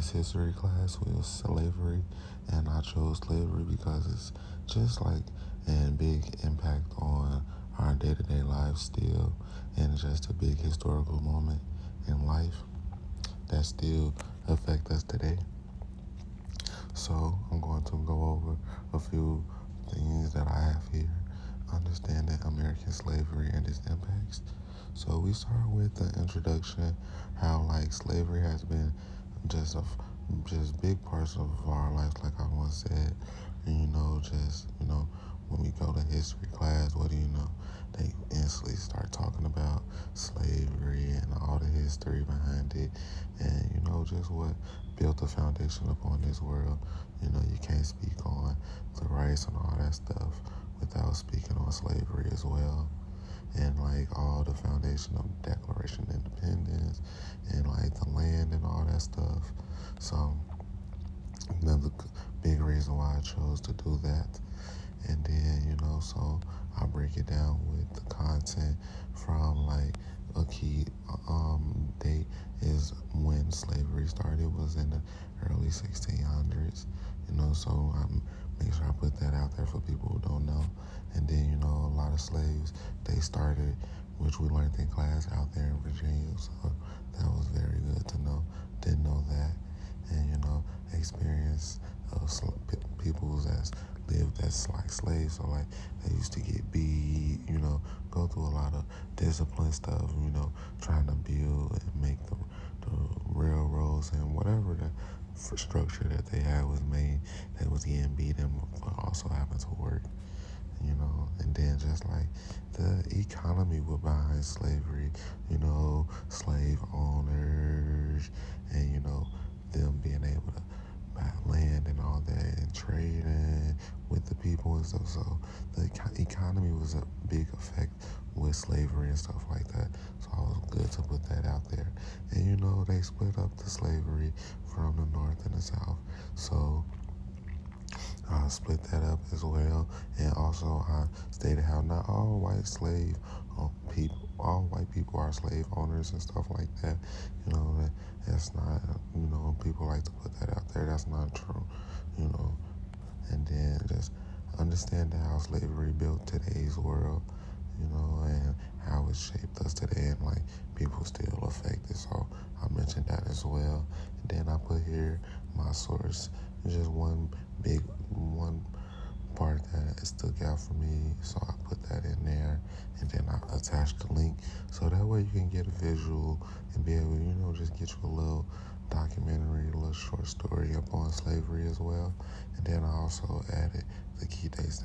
this history class with slavery, and I chose slavery because it's just like a big impact on our day-to-day lives still, and it's just a big historical moment in life that still affect us today. So I'm going to go over a few things that I have here. Understanding American slavery and its impacts. So we start with the introduction, how like slavery has been just a just big parts of our lives, like I once said. And just when we go to history class, what do you know? They instantly start talking about slavery and all the history behind it, and just what built the foundation upon this world. You can't speak on the rights and all that stuff without speaking on slavery as well, and like all the foundation of Declaration of Independence and like the land and all that stuff. So another big reason why I chose to do that. And then, so I break it down with the content from like a key date is when slavery started was in the early 1600s, so I make sure I put that out there for people who don't know. And then, a lot of slaves, they started, which we learned in class out there in Virginia, so that was very good to know. Didn't know that. And, experience of people that lived as like slaves, so like they used to get beat, go through a lot of discipline stuff, trying to build and make the railroads and whatever the structure that they had was made. They was getting beaten, but also having to work, and then just like the economy was behind slavery, slave owners, and them being able to buy land and all that and trading with the people and stuff. So the economy was a big effect with slavery and stuff like that. So it was good to put that out there. And they split up the slavery from the north and the south. So I split that up as well, and also I stated how not all white slave all white people are slave owners and stuff like that. That's not, people like to put that out there. That's not true, you know. And then just understanding how slavery built today's world, and how it shaped us today, and like people still affected. So I mentioned that as well. And then I put here my source. It's just one part that stuck out for me, so I put that in there, and then I attached the link, so that way you can get a visual and be able to, just get you a little documentary, a little short story up on slavery as well. And then I also added the key dates